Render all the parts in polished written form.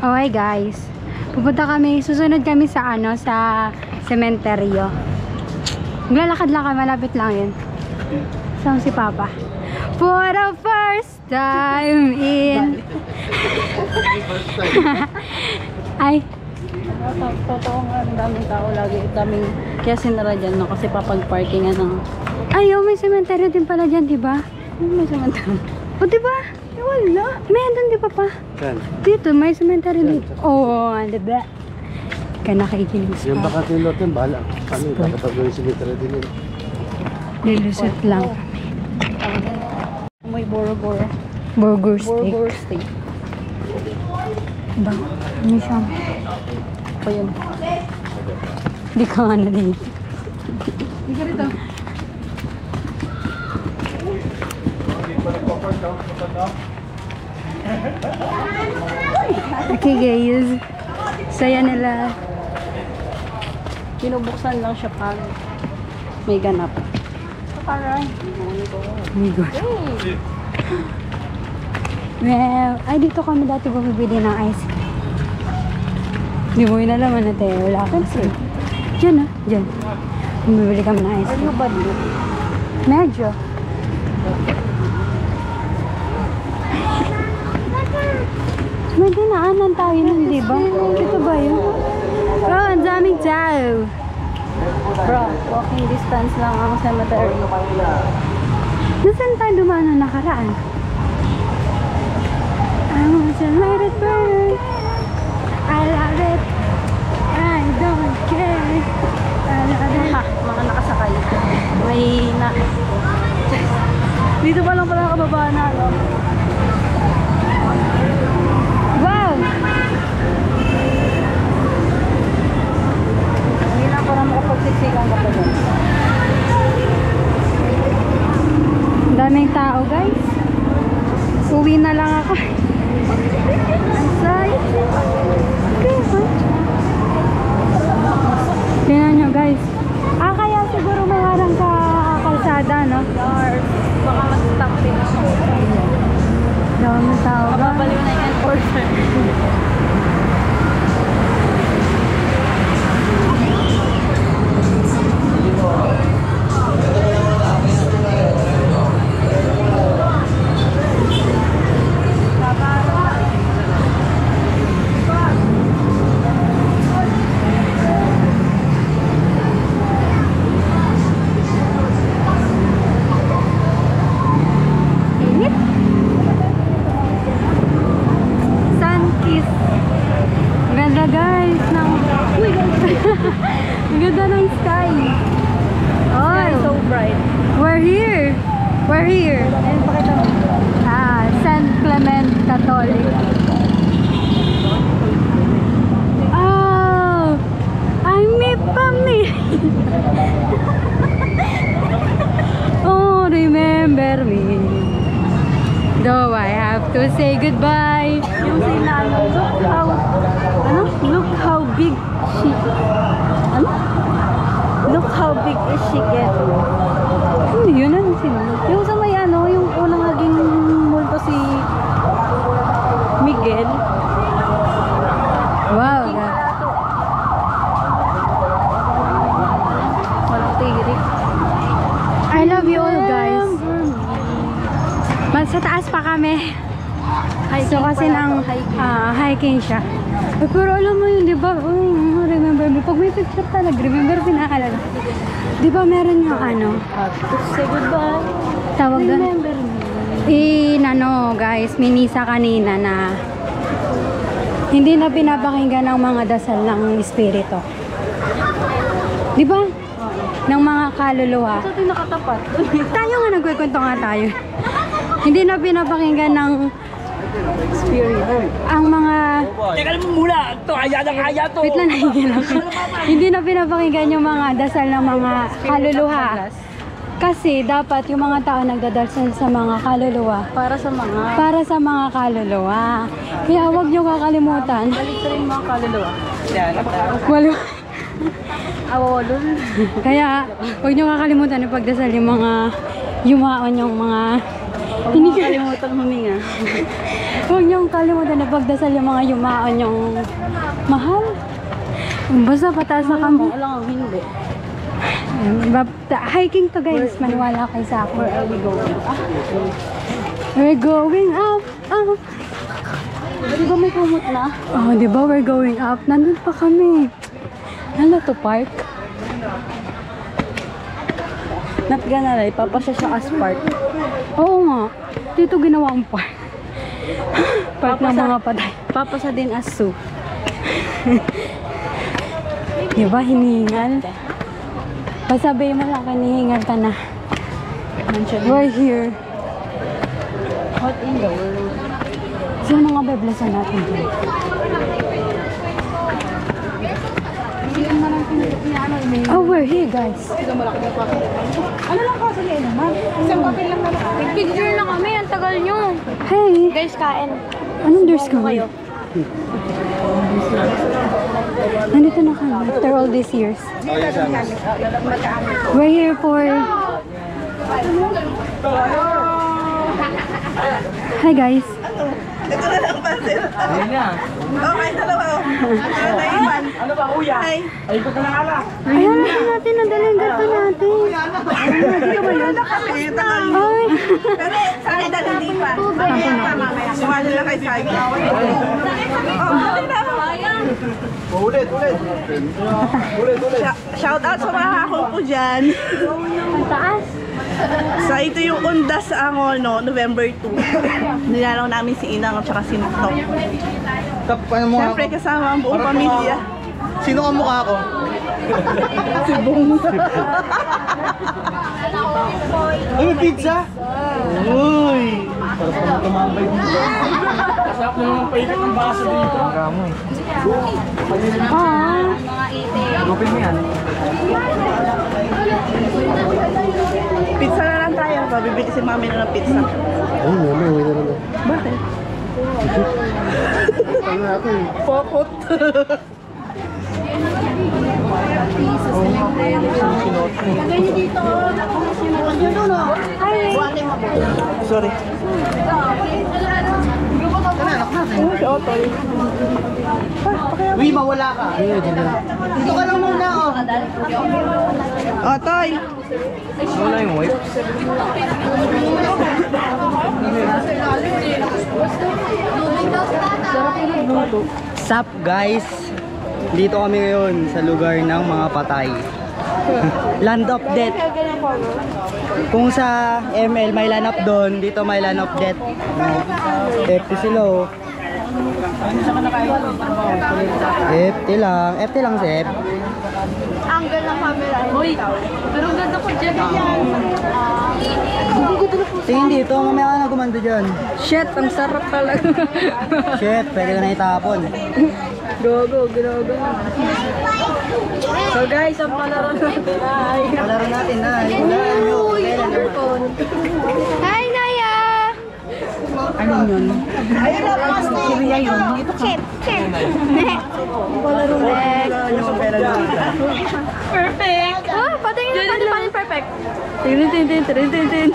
Okay guys, pupunta kami, susunod kami sa ano, sa sementeryo. Maglalakad lang kami, malapit lang yun. Saan si Papa? For the first time in... Ay. Totoo nga, ang daming tao lagi. Daming, kaya sinara dyan, no? Kasi papag-parkingan ng... Ay, oh, may sementeryo din pala dyan, diba? May sementeryo. O, diba? Wala. May andun, di ba pa? Dito, may sementeryo dito. Oo, diba? Kaya nakikinig Yung baka tinulotin, bahala. Kami, dapat ang gawin simetry din yun. Lilusot lang. May boro-boro. Burger steak. Boro-boro steak. Ba? Ano siya? Pa yun. Di ka nga na din. Hindi ka rito. Okay guys. Saya nila. Pinubuksan lang siya pag may ganap. Aray. Oh my God. Well, ay dito kami dati bumibili ng ice cream. Di mo yun alaman na tayo. Wala ka kasi. Diyan ah. Diyan. Bumibili kami ng ice Ano cream. ba dito? Medyo. May dinaanan tayo nun, di ba? Ito ba yun? Oh, ang daming tao. Bro, walking distance lang ang cemetery. Nasaan tayo dumaan na nakaraan? I want to let it burn. I love it. I don't care. I love it. Ha, mga nakasakay. May na... Dito pa lang pala kababa na, no? Wow! Hindi lang ko na makapagsiksikan ka pa dyan. Ang daming tao, guys. Uwi na lang ako. Ang say! Tingnan nyo, guys. Kaya siguro may harang ka kalsada, no? Lord, baka mag-stop din ako. Daming tao, guys. Mababaliw na yung enforcer. Init. Sunkiss. Ang ganda, guys. Ang ganda ng sky. Oh, so Oh, bright. we're here. We're here. Ayun, pakita mo. San Clement Catholic. Oh, I may pami. Oh, remember me. Though I have to say goodbye. Yung sinalo, look how big she, ano? Look how big is she getting. Ano yun? Ano sinunod? Yung sa may ano, yung unang naging multo si Miguel. Wow. Walang tirik. I love you all, guys. Sa taas pa kami. So kasi nang hiking siya. Pero alam mo yun, di ba? Remember me. Pag may picture talaga, remember pinaalala. Di ba meron yung ano? Say goodbye. Tawag doon? Remember me. Guys, minisa kanina na hindi na pinapakinggan ng mga dasal ng espiritu. Di ba? Ng mga kaluluwa. Ito din nakatapat. Tayo nga nagkikwento nga tayo. Hindi na pinapakinggan ng Spirit. ang mga... Teka lang muna! Ito, kaya na kaya to! Wait lang, nahigilan ko. Hindi na pinapakinggan yung mga dasal ng mga kaluluwa. Kasi dapat yung mga tao nagdadasal sa mga kaluluwa. Para sa mga Kaluluwa. Kaya huwag nyo kakalimutan. balik sa rin mga kaluluwa. Walo. Awolol. Kaya huwag nyo kakalimutan ipagdasal yung mga yumaon yung mga Hindi kalimutan huminga. Huwag niyong kalimutan na pagdasal yung mga yumaon yung mahal. Basta pataas na kami. Alam ko, hindi. Hiking to guys, maniwala kayo sa akin. Where are we going? We're going up, up. Di ba may kumot na? Oh, di ba we're going up? Nandun pa kami. Ano to, park? Not gonna lie, papasya siya as park. Oo nga. Dito ginawa ang park. Park ng mga patay. Papasya din as zoo. Di ba, hinihingal? Pasabihin mo lang, hinihingal ka na. We're here. What in the world? Sino mga beblasan natin dyan? Oh, we're here, guys. Ano lang kasi ngayon naman? Isang papel lang naman. Nag-picture na kami, ang tagal nyo. Hey! Guys, kain. Anong there's kayo? Nandito na kami after all these years. We're here for... Hi guys. Ano ba, kuya? Ay, ko na ala. Ayan natin, nadala yung gato natin. Dito ba yun? Ay! Pero sana dahil hindi pa. Sumali lang kay Sagi. Ulit. Shout out sa mga hakol ko dyan. Ang taas. Sa ito yung Undas Angono, November 2. Nilalaw namin si Inang at saka si Noktok. Ano mo Siyempre kasama ang buong pamilya. Sino ang mukha ko? Si Bong. Ay, may pizza? Uy! Sarap naman tumambay dito. Sarap naman ang paikot ng baso dito. Kamoy. Ah! Gupin mo yan. Pizza na lang tayo. Pabibili si mami na ng pizza. Ay, mami, uwi na lang. Bakit? Ano ako eh? Pokot. Sorry. Oo, si Otoy. Uy, mawala ka. Dito ka lang muna, oh. Otoy! Wala yung wipe. Sup guys? Dito kami ngayon sa lugar ng mga patay. Land of Death. Kung sa ML may land of doon, dito may land of death. FT sila oh. FT lang Sep. Angle ng camera. Hoy, pero ang ganda ko dyan. Tingin dito, mamaya ka na gumando dyan. Shit, ang sarap talaga. Shit, pwede ka na itapon. Gogo. So guys, ang palaro natin ay... Palaro natin na. Hulaan nyo. Kailan naman. Hi, Naya! Ano yun? Siriya yun. Chip. Hulaan nyo kung kailan naman. Perfect! Oh, patingin perfect. Tin.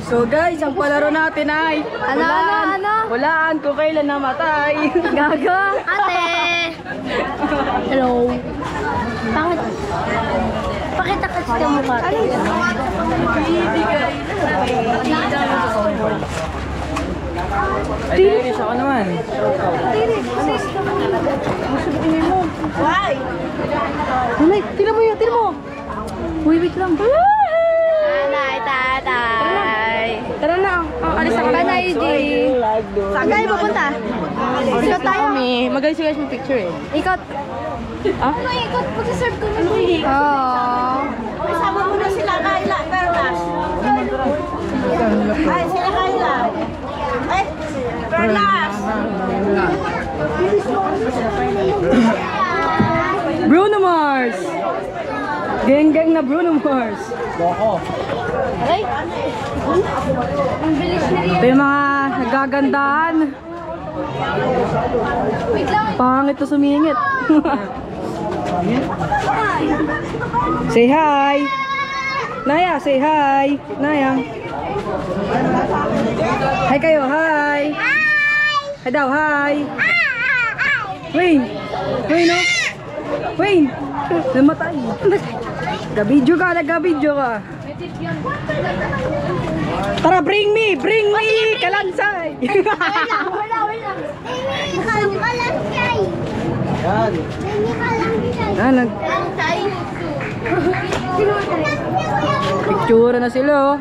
So guys, ang palaro natin ay... Ano? Hulaan kung kailan namatay. Gago! Ate! Hello! Pakita ka sa mukha. Ay, Dennis, ako naman. Why? Nanay, tira mo. Uy, wait lang. Tatay. Tara na. Alis ako. Panay, G. Saan kayo pupunta? Ikot tayo. Magaling guys mo picture eh. Ikot. Ano ikot? Pag-serve ko na Oh. Kasama mo na sila, Kayla, Perlas. Ay, sila Kayla. Ay, Perlas. Bruno Mars! Geng na Bruno Mars. Aray. Ang bilis na rin. Ito yung mga nagagandahan. Wait lang. Pangit to sumingit. Say hi. Naya, say hi. Naya. Hi kayo, hi. Hi daw, hi. Wayne. Wayne, no? Wayne. Namatay. Nag-video ka. Tara, bring me, Kalansay. Yan. Picture na sila, oh.